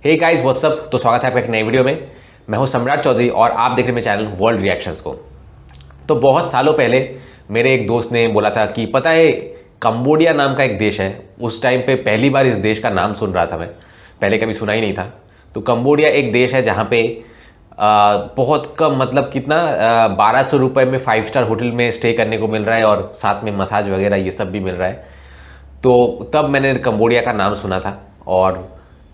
Hey guys what's up. तो स्वागत है आपका एक नई वीडियो में। मैं हूं सम्राट चौधरी और आप देख रहे हैं मेरे चैनल वर्ल्ड रिएक्शंस को। तो बहुत सालों पहले मेरे एक दोस्त ने बोला था कि पता है कंबोडिया नाम का एक देश है। उस टाइम पे पहली बार इस देश का नाम सुन रहा था मैं, पहले कभी सुना ही नहीं था। तो कंबोडिया एक देश है जहाँ पे बहुत कम मतलब कितना 1200 रुपये में 5 स्टार होटल में स्टे करने को मिल रहा है और साथ में मसाज वगैरह ये सब भी मिल रहा है। तो तब मैंने कंबोडिया का नाम सुना था। और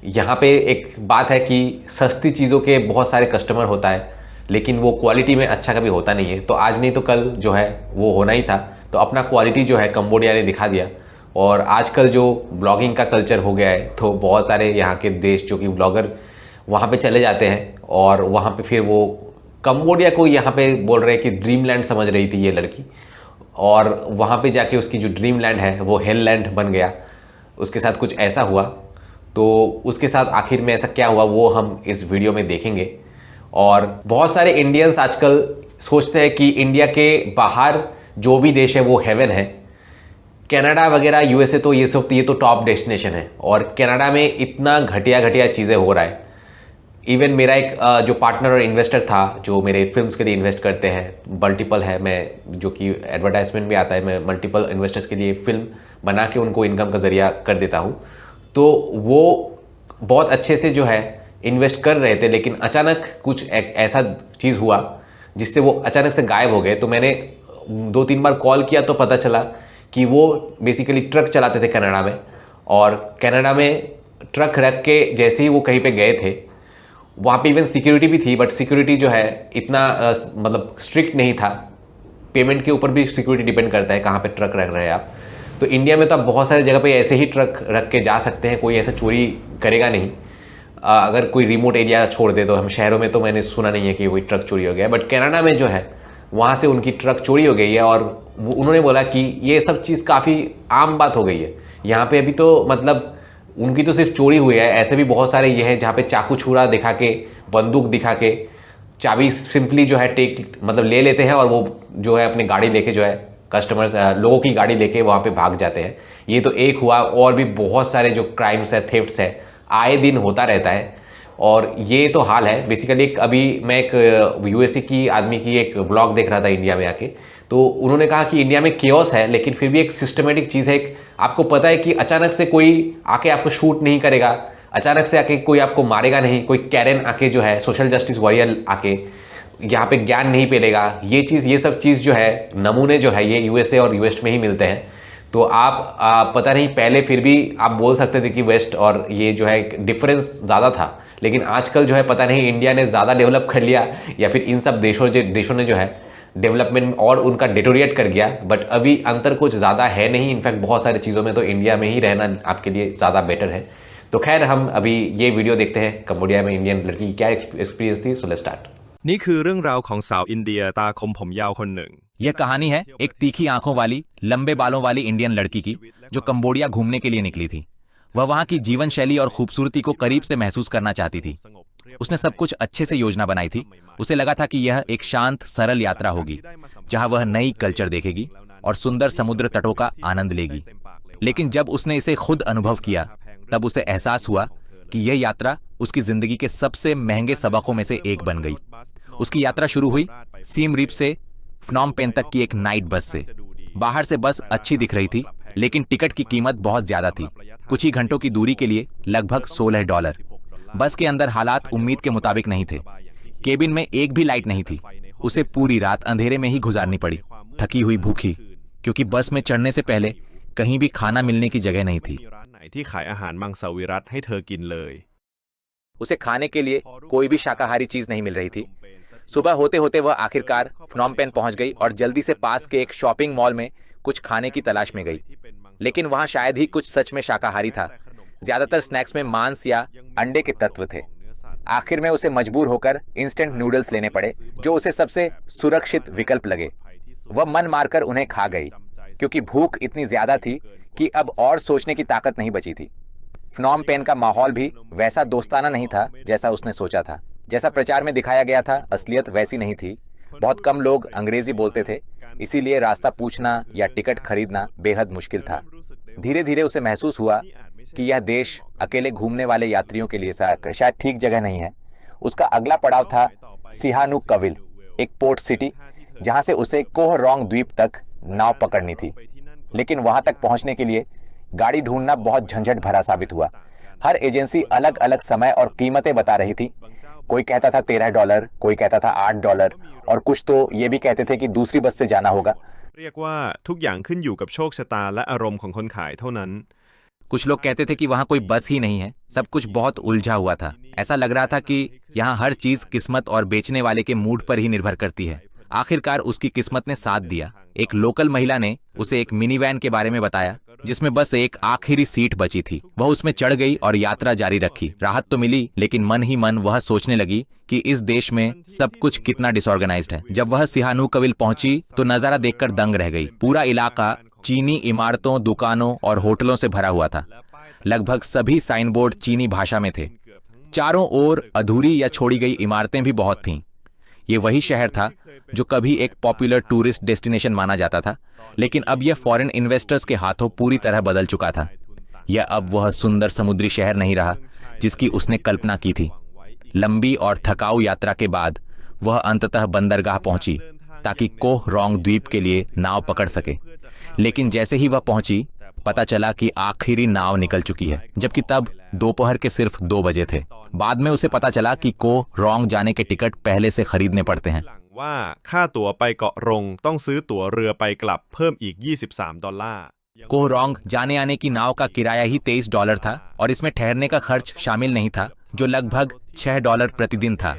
यहाँ पे एक बात है कि सस्ती चीज़ों के बहुत सारे कस्टमर होता है, लेकिन वो क्वालिटी में अच्छा कभी होता नहीं है। तो आज नहीं तो कल जो है वो होना ही था। तो अपना क्वालिटी जो है कंबोडिया ने दिखा दिया। और आजकल जो ब्लॉगिंग का कल्चर हो गया है, तो बहुत सारे यहाँ के देश जो कि ब्लॉगर वहाँ पे चले जाते हैं और वहाँ पे फिर वो कंबोडिया को यहाँ पे बोल रहे हैं कि ड्रीम लैंड समझ रही थी ये लड़की। और वहाँ पे जाके उसकी जो ड्रीम लैंड है वो हेल लैंड बन गया। उसके साथ कुछ ऐसा हुआ। तो उसके साथ आखिर में ऐसा क्या हुआ वो हम इस वीडियो में देखेंगे। और बहुत सारे इंडियंस आजकल सोचते हैं कि इंडिया के बाहर जो भी देश है वो हेवन है। कनाडा वगैरह यूएसए तो ये तो टॉप डेस्टिनेशन है। और कनाडा में इतना घटिया घटिया चीज़ें हो रहा है। इवन मेरा एक जो पार्टनर और इन्वेस्टर था जो मेरे फिल्म्स के लिए इन्वेस्ट करते हैं, मल्टीपल है, मैं जो कि एडवर्टाइजमेंट भी आता है, मैं मल्टीपल इन्वेस्टर्स के लिए फिल्म बना के उनको इनकम का ज़रिया कर देता हूँ। तो वो बहुत अच्छे से जो है इन्वेस्ट कर रहे थे, लेकिन अचानक कुछ एक ऐसा चीज़ हुआ जिससे वो अचानक से गायब हो गए। तो मैंने 2-3 बार कॉल किया तो पता चला कि वो बेसिकली ट्रक चलाते थे कनाडा में। और कनाडा में ट्रक रख के जैसे ही वो कहीं पे गए थे, वहाँ पे इवन सिक्योरिटी भी थी, बट सिक्योरिटी जो है इतना मतलब स्ट्रिक्ट नहीं था। पेमेंट के ऊपर भी सिक्योरिटी डिपेंड करता है कहाँ पे ट्रक रख रहे हैं आप। तो इंडिया में तो आप बहुत सारी जगह पे ऐसे ही ट्रक रख के जा सकते हैं, कोई ऐसा चोरी करेगा नहीं। अगर कोई रिमोट एरिया छोड़ दे तो हम शहरों में तो मैंने सुना नहीं है कि कोई ट्रक चोरी हो गया। बट कनाडा में जो है वहाँ से उनकी ट्रक चोरी हो गई है। और उन्होंने बोला कि ये सब चीज़ काफ़ी आम बात हो गई है यहाँ पे। अभी तो मतलब उनकी तो सिर्फ चोरी हुई है, ऐसे भी बहुत सारे ये हैं जहाँ पे चाकू छुरा दिखा के, बंदूक दिखा के, चाबी सिंपली जो है टेक मतलब ले लेते हैं और वो जो है अपनी गाड़ी लेके जो है कस्टमर्स लोगों की गाड़ी लेके वहाँ पे भाग जाते हैं। ये तो एक हुआ, और भी बहुत सारे जो क्राइम्स है, थेफ्ट्स है, आए दिन होता रहता है। और ये तो हाल है बेसिकली। अभी मैं एक यूएसए की आदमी की एक व्लॉग देख रहा था इंडिया में आके। तो उन्होंने कहा कि इंडिया में केओस है, लेकिन फिर भी एक सिस्टमेटिक चीज़ है। आपको पता है कि अचानक से कोई आके आपको शूट नहीं करेगा, अचानक से आके कोई आपको मारेगा नहीं, कोई कैरन आके जो है सोशल जस्टिस वॉरियर आके यहाँ पे ज्ञान नहीं पेलेगा। ये सब चीज़ जो है, नमूने जो है ये यूएसए और यूएस में ही मिलते हैं। तो आप पता नहीं, पहले फिर भी आप बोल सकते थे कि वेस्ट और ये जो है डिफरेंस ज़्यादा था, लेकिन आजकल जो है पता नहीं इंडिया ने ज़्यादा डेवलप कर लिया या फिर इन सब देशों ने जो है डेवलपमेंट और उनका डिटोरिएट कर गया। बट अभी अंतर कुछ ज़्यादा है नहीं। इनफैक्ट बहुत सारी चीज़ों में तो इंडिया में ही रहना आपके लिए ज़्यादा बेटर है। तो खैर हम अभी ये वीडियो देखते हैं कंबोडिया में इंडियन लड़की की क्या एक्सपीरियंस थी। So let's start. นี่คือเรื่องราวของสาวอินเดียตาคมผมยาวคนหนึ่ง यह कहानी है एक तीखी आंखों वाली, लंबे बालों वाली इंडियन लड़की की जो कंबोडिया घूमने के लिए निकली थी। वह वहां की जीवन शैली और खूबसूरती को करीब से महसूस करना चाहती थी। उसने सब कुछ अच्छे से योजना बनाई थी। उसे लगा था कि यह एक शांत सरल यात्रा होगी जहां वह नई कल्चर देखेगी और सुंदर समुद्र तटों का आनंद लेगी। लेकिन जब उसने इसे खुद अनुभव किया तब उसे एहसास हुआ कि यह यात्रा उसकी जिंदगी के सबसे महंगे सबकों में से एक बन गई। उसकी यात्रा शुरू हुई सीम रीप से फ्नॉम पेन तक की एक नाइट बस से। बाहर से बस अच्छी दिख रही थी, लेकिन टिकट की कीमत बहुत ज्यादा थी, कुछ ही घंटों की दूरी के लिए लगभग $16। बस के अंदर हालात उम्मीद के मुताबिक नहीं थे। केबिन में एक भी लाइट नहीं थी। उसे पूरी रात अंधेरे में ही गुजारनी पड़ी, थकी हुई भूखी, क्योंकि बस में चढ़ने से पहले कहीं भी खाना मिलने की जगह नहीं थी। ร้านไหนที่ขายอาหารมังสวิรัติให้เธอกินเลย उसे खाने के लिए कोई भी शाकाहारी चीज नहीं मिल रही थी। सुबह होते होते वह आखिरकार फ्नॉम पेन पहुंच गई और जल्दी से पास के एक शॉपिंग मॉल में कुछ खाने की तलाश में गई। लेकिन वहां शायद ही कुछ सच में शाकाहारी था। ज्यादातर स्नैक्स में मांस या अंडे के तत्व थे। आखिर में उसे मजबूर होकर इंस्टेंट नूडल्स लेने पड़े, जो उसे सबसे सुरक्षित विकल्प लगे। वह मन मारकर उन्हें खा गई, क्योंकि भूख इतनी ज्यादा थी कि अब और सोचने की ताकत नहीं बची थी। फ्नॉम पेन का माहौल भी वैसा दोस्ताना नहीं था जैसा उसने सोचा था। जैसा प्रचार में दिखाया गया था, असलियत वैसी नहीं थी। बहुत कम लोग अंग्रेजी बोलते थे, इसीलिए रास्ता पूछना या टिकट खरीदना बेहद मुश्किल था। धीरे धीरे उसे महसूस हुआ कि यह देश अकेले घूमने वाले यात्रियों के लिए शायद ठीक जगह नहीं है। उसका अगला पड़ाव था सिहानुकविल, एक पोर्ट सिटी जहां से उसे कोह रोंग द्वीप तक नाव पकड़नी थी। लेकिन वहां तक पहुंचने के लिए गाड़ी ढूंढना बहुत झंझट भरा साबित हुआ। हर एजेंसी अलग अलग समय और कीमतें बता रही थी। कोई कहता था $13, कोई कहता था $8 और कुछ तो ये भी कहते थे कि दूसरी बस से जाना होगा। เรียกว่าทุกอย่างขึ้นอยู่กับโชคชะตาและอารมณ์ของคนขายเท่านั้น कुछ लोग कहते थे कि वहां कोई बस ही नहीं है। सब कुछ बहुत उलझा हुआ था। ऐसा लग रहा था कि यहाँ हर चीज किस्मत और बेचने वाले के मूड पर ही निर्भर करती है। आखिरकार उसकी किस्मत ने साथ दिया। एक लोकल महिला ने उसे एक मिनी वैन के बारे में बताया जिसमें बस एक आखिरी सीट बची थी। वह उसमें चढ़ गई और यात्रा जारी रखी। राहत तो मिली, लेकिन मन ही मन वह सोचने लगी कि इस देश में सब कुछ कितना डिसऑर्गेनाइज्ड है। जब वह सिहानुकविल पहुंची तो नजारा देखकर दंग रह गई। पूरा इलाका चीनी इमारतों, दुकानों और होटलों से भरा हुआ था। लगभग सभी साइन बोर्ड चीनी भाषा में थे। चारों ओर अधूरी या छोड़ी गई इमारतें भी बहुत थीं। ये वही शहर था जो कभी एक पॉपुलर टूरिस्ट डेस्टिनेशन माना जाता था, लेकिन अब यह फॉरेन इन्वेस्टर्स के हाथों पूरी तरह बदल चुका था। यह अब वह सुंदर समुद्री शहर नहीं रहा जिसकी उसने कल्पना की थी। लंबी और थकाऊ यात्रा के बाद वह अंततः बंदरगाह पहुंची ताकि कोह रोंग द्वीप के लिए नाव पकड़ सके। लेकिन जैसे ही वह पहुंची, पता चला कि आखिरी नाव निकल चुकी है, जबकि तब दोपहर के सिर्फ 2 बजे थे। बाद में उसे पता चला कि कोह रोंग जाने के टिकट पहले से खरीदने पड़ते हैं। ว่าค่าตั๋วไปเกาะรงต้องซื้อตั๋วเรือไปกลับเพิ่มอีก$23 कोह रोंग जाने आने की नाव का किराया ही $23 था और इसमें ठहरने का खर्च शामिल नहीं था, जो लगभग $6 प्रतिदिन था।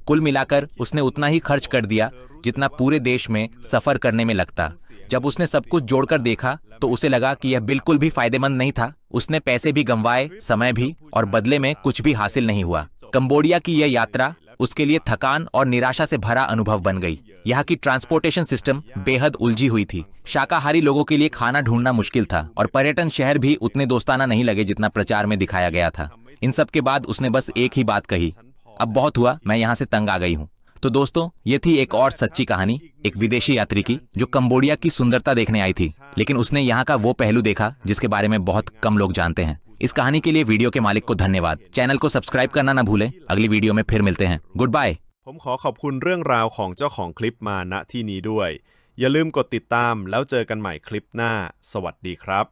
कुल मिलाकर उसने उतना ही खर्च कर दिया जितना पूरे देश में सफर करने में लगता। जब उसने सब कुछ जोड़कर देखा तो उसे लगा कि यह बिल्कुल भी फायदेमंद नहीं था। उसने पैसे भी गंवाए, समय भी, और बदले में कुछ भी हासिल नहीं हुआ। कंबोडिया की यह यात्रा उसके लिए थकान और निराशा से भरा अनुभव बन गई। यहाँ की ट्रांसपोर्टेशन सिस्टम बेहद उलझी हुई थी। शाकाहारी लोगों के लिए खाना ढूंढना मुश्किल था और पर्यटन शहर भी उतने दोस्ताना नहीं लगे जितना प्रचार में दिखाया गया था। इन सब के बाद उसने बस एक ही बात कही, अब बहुत हुआ, मैं यहाँ से तंग आ गई हूँ। तो दोस्तों, ये थी एक और सच्ची कहानी एक विदेशी यात्री की जो कंबोडिया की सुंदरता देखने आई थी, लेकिन उसने यहाँ का वो पहलू देखा जिसके बारे में बहुत कम लोग जानते हैं। इस कहानी के लिए वीडियो के मालिक को धन्यवाद। चैनल को सब्सक्राइब करना ना भूलें। अगली वीडियो में फिर मिलते हैं। Good bye. ผมขอขอบคุณเรื่องราวของเจ้าของคลิปมาณที่นี้ด้วย อย่าลืมกดติดตามแล้วเจอกันใหม่คลิปหน้า สวัสดีครับ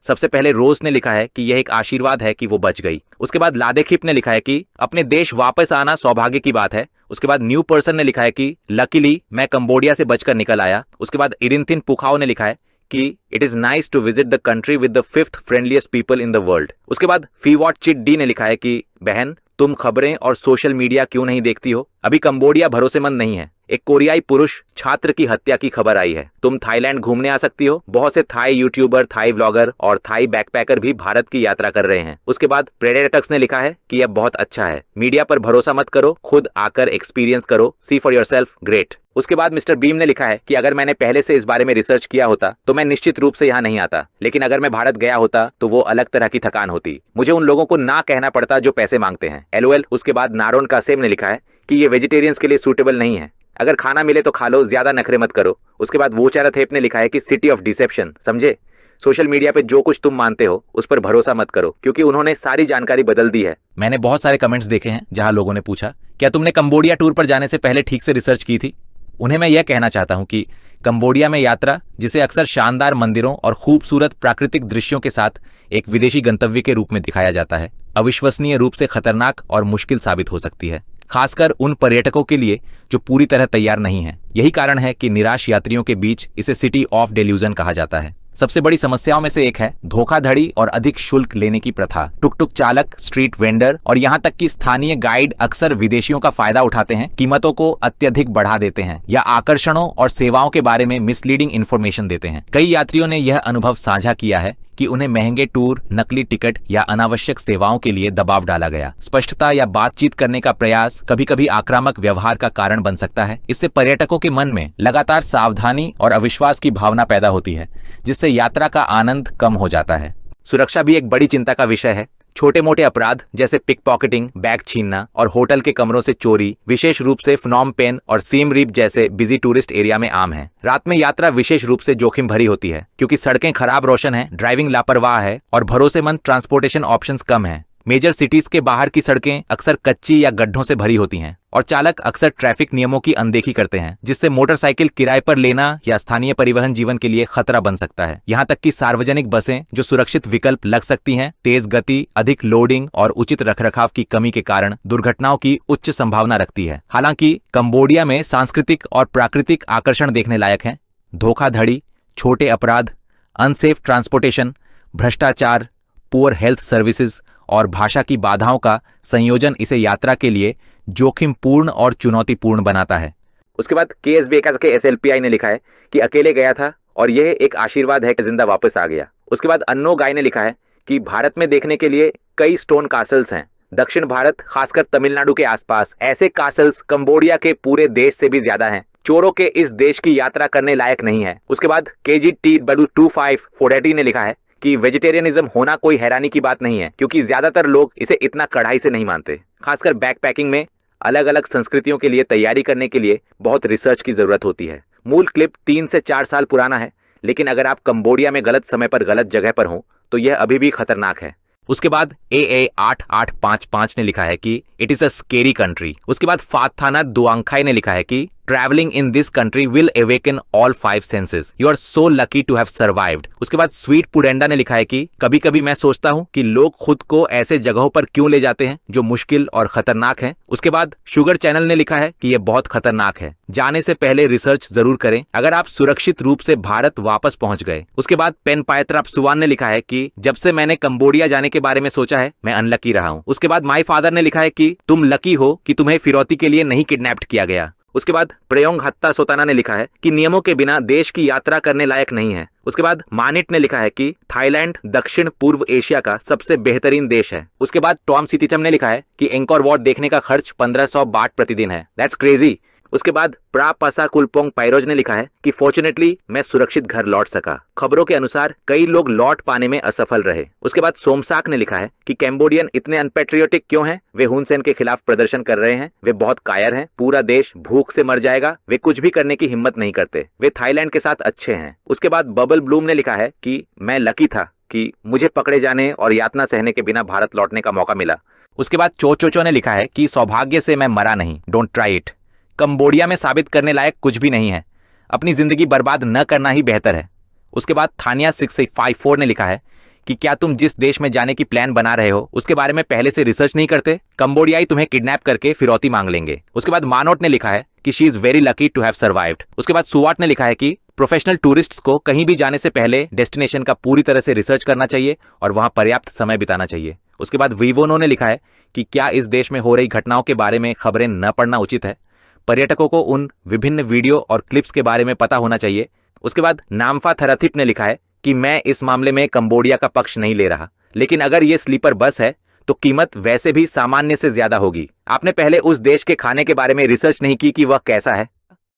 सबसे पहले रोज ने लिखा है कि यह एक आशीर्वाद है कि वो बच गई। उसके बाद लादेखिप ने लिखा है कि अपने देश वापस आना सौभाग्य की बात है। उसके बाद न्यू पर्सन ने लिखा है कि लकीली मैं कंबोडिया से बचकर निकल आया। उसके बाद इरिनथिन पुखाओ ने लिखा है कि it is nice to visit the country with the 5th friendliest people in the world. उसके बाद फीवॉट चिट डी ने लिखा है कि बहन, तुम खबरें और सोशल मीडिया क्यों नहीं देखती हो? अभी कंबोडिया भरोसेमंद नहीं है। एक कोरियाई पुरुष छात्र की हत्या की खबर आई है। तुम थाईलैंड घूमने आ सकती हो। बहुत से थाई यूट्यूबर, थाई व्लॉगर और थाई बैकपैकर भी भारत की यात्रा कर रहे हैं। उसके बाद प्रेडेटक्स ने लिखा है कि यह बहुत अच्छा है। मीडिया पर भरोसा मत करो, खुद आकर एक्सपीरियंस करो, सी फॉर योरसेल्फ, ग्रेट। उसके बाद मिस्टर बीम ने लिखा है कि अगर मैंने पहले से इस बारे में रिसर्च किया होता तो मैं निश्चित रूप से यहाँ नहीं आता, लेकिन अगर मैं भारत गया होता तो वो अलग तरह की थकान होती। मुझे उन लोगों को ना कहना पड़ता जो पैसे मांगते हैं, LOL। उसके बाद नारोन कासेम ने लिखा है कि ये वेजिटेरियंस के लिए सूटेबल नहीं है। अगर खाना मिले तो खा लो, ज्यादा नखरे मत करो। उसके बाद वोचाराथेप ने लिखा है कि सिटी ऑफ डिसेप्शन, समझे? सोशल मीडिया पे जो कुछ तुम मानते हो उस पर भरोसा मत करो, क्योंकि उन्होंने सारी जानकारी बदल दी है। मैंने बहुत सारे कमेंट्स देखे हैं जहां लोगों ने पूछा, क्या तुमने कंबोडिया टूर पर जाने से पहले ठीक से रिसर्च की थी? उन्हें मैं यह कहना चाहता हूं कि कंबोडिया में यात्रा, जिसे अक्सर शानदार मंदिरों और खूबसूरत प्राकृतिक दृश्यों के साथ एक विदेशी गंतव्य के रूप में दिखाया जाता है, अविश्वसनीय रूप से खतरनाक और मुश्किल साबित हो सकती है, खासकर उन पर्यटकों के लिए जो पूरी तरह तैयार नहीं हैं। यही कारण है कि निराश यात्रियों के बीच इसे सिटी ऑफ डेल्यूजन कहा जाता है। सबसे बड़ी समस्याओं में से एक है धोखाधड़ी और अधिक शुल्क लेने की प्रथा। टुक टुक चालक, स्ट्रीट वेंडर और यहाँ तक कि स्थानीय गाइड अक्सर विदेशियों का फायदा उठाते हैं, कीमतों को अत्यधिक बढ़ा देते हैं या आकर्षणों और सेवाओं के बारे में मिसलीडिंग इंफॉर्मेशन देते हैं। कई यात्रियों ने यह अनुभव साझा किया है कि उन्हें महंगे टूर, नकली टिकट या अनावश्यक सेवाओं के लिए दबाव डाला गया। स्पष्टता या बातचीत करने का प्रयास कभी कभी आक्रामक व्यवहार का कारण बन सकता है। इससे पर्यटकों के मन में लगातार सावधानी और अविश्वास की भावना पैदा होती है, जिससे यात्रा का आनंद कम हो जाता है। सुरक्षा भी एक बड़ी चिंता का विषय है। छोटे मोटे अपराध जैसे पिक पॉकेटिंग, बैग छीनना और होटल के कमरों से चोरी विशेष रूप से फ्नॉम पेन और सीम रीप जैसे बिजी टूरिस्ट एरिया में आम है। रात में यात्रा विशेष रूप से जोखिम भरी होती है क्योंकि सड़कें खराब रोशन है, ड्राइविंग लापरवाह है और भरोसेमंद ट्रांसपोर्टेशन ऑप्शंस कम है। मेजर सिटीज के बाहर की सड़कें अक्सर कच्ची या गड्ढों से भरी होती हैं और चालक अक्सर ट्रैफिक नियमों की अनदेखी करते हैं, जिससे मोटरसाइकिल किराए पर लेना या स्थानीय परिवहन जीवन के लिए खतरा बन सकता है। यहाँ तक कि सार्वजनिक बसें जो सुरक्षित विकल्प लग सकती हैं, तेज गति, अधिक लोडिंग और उचित रखरखाव की कमी के कारण दुर्घटनाओं की उच्च संभावना रखती है। हालांकि कंबोडिया में सांस्कृतिक और प्राकृतिक आकर्षण देखने लायक हैं। धोखाधड़ी, छोटे अपराध, अनसेफ ट्रांसपोर्टेशन, भ्रष्टाचार, पुअर हेल्थ सर्विसेज और भाषा की बाधाओं का संयोजन इसे यात्रा के लिए जोखिमपूर्ण और चुनौतीपूर्ण बनाता है। उसके बाद KSBK के SLPI ने लिखा है कि अकेले गया था और यह एक आशीर्वाद है कि जिंदा वापस आ गया। उसके बाद अन्नो गाय ने लिखा है कि भारत में देखने के लिए कई स्टोन कासल्स हैं। दक्षिण भारत, खासकर तमिलनाडु के आसपास ऐसे कासल्स कंबोडिया के पूरे देश से भी ज्यादा हैं। चोरों के इस देश की यात्रा करने लायक नहीं है। उसके बाद KGTW2548 ने लिखा है कि वेजिटेरियनिज्म होना कोई हैरानी की बात नहीं है क्योंकि ज्यादातर लोग इसे इतना कड़ाई से नहीं मानते। खासकर बैकपैकिंग में अलग अलग संस्कृतियों के लिए तैयारी करने के लिए बहुत रिसर्च की जरूरत होती है। मूल क्लिप 3 से 4 साल पुराना है, लेकिन अगर आप कंबोडिया में गलत समय पर गलत जगह पर हो तो यह अभी भी खतरनाक है। उसके बाद AA8855 ने लिखा है कि it is a scary country. उसके बाद फाथाना दुआंखाई ने लिखा है कि travelling in this country will awaken all 5 senses. You are so lucky to have survived. उसके बाद स्वीट पुडेंडा ने लिखा है कि कभी कभी मैं सोचता हूँ कि लोग खुद को ऐसे जगहों पर क्यों ले जाते हैं जो मुश्किल और खतरनाक हैं। उसके बाद शुगर चैनल ने लिखा है कि यह बहुत खतरनाक है, जाने से पहले रिसर्च जरूर करें अगर आप सुरक्षित रूप से भारत वापस पहुंच गए। उसके बाद पेन पायत्राप सुवान ने लिखा है कि जब से मैंने कंबोडिया जाने के बारे में सोचा है मैं अनलकी रहा हूँ। उसके बाद माई फादर ने लिखा है कि तुम लकी हो कि तुम्हें फिरौती के लिए नहीं किडनैप्ड किया गया। उसके बाद प्रयोंग हत्ता सोताना ने लिखा है कि नियमों के बिना देश की यात्रा करने लायक नहीं है। उसके बाद मानिट ने लिखा है कि थाईलैंड दक्षिण पूर्व एशिया का सबसे बेहतरीन देश है। उसके बाद टॉम सितिचम ने लिखा है कि एंकोर वाट देखने का खर्च 1500 बाट प्रतिदिन है। That's crazy. उसके बाद प्रापसा कुलपोंग पायरोज ने लिखा है कि फॉर्चुनेटली मैं सुरक्षित घर लौट सका। खबरों के अनुसार कई लोग लौट पाने में असफल रहे। उसके बाद सोमसाक ने लिखा है कि कैम्बोडियन इतने अनपेट्रियोटिक क्यों हैं? वे हुन सेन के खिलाफ प्रदर्शन कर रहे हैं, वे बहुत कायर हैं, पूरा देश भूख से मर जाएगा, वे कुछ भी करने की हिम्मत नहीं करते, वे थाईलैंड के साथ अच्छे हैं। उसके बाद बबल ब्लूम ने लिखा है कि मैं लकी था कि मुझे पकड़े जाने और यातना सहने के बिना भारत लौटने का मौका मिला। उसके बाद चोचोचो ने लिखा है कि सौभाग्य से मैं मरा नहीं, डोंट ट्राई इट। कंबोडिया में साबित करने लायक कुछ भी नहीं है, अपनी जिंदगी बर्बाद न करना ही बेहतर है। उसके बाद थानिया 654 ने लिखा है कि क्या तुम जिस देश में जाने की प्लान बना रहे हो उसके बारे में पहले से रिसर्च नहीं करते? कंबोडियाई तुम्हें किडनैप करके फिरौती मांग लेंगे। उसके बाद मानोट ने लिखा है कि she is very lucky to have survived. उसके बाद सुवाट ने लिखा है कि प्रोफेशनल टूरिस्ट्स को कहीं भी जाने से पहले डेस्टिनेशन का पूरी तरह से रिसर्च करना चाहिए और वहां पर्याप्त समय बिताना चाहिए। उसके बाद वीवोनो ने लिखा है कि क्या इस देश में हो रही घटनाओं के बारे में खबरें न पढ़ना उचित है? पर्यटकों को उन विभिन्न वीडियो और क्लिप्स के बारे में पता होना चाहिए। उसके बाद नामफा थराथिप ने लिखा है कि मैं इस मामले में कंबोडिया का पक्ष नहीं ले रहा, लेकिन अगर ये स्लीपर बस है तो कीमत वैसे भी सामान्य से ज्यादा होगी। आपने पहले उस देश के खाने के बारे में रिसर्च नहीं की कि वह कैसा है?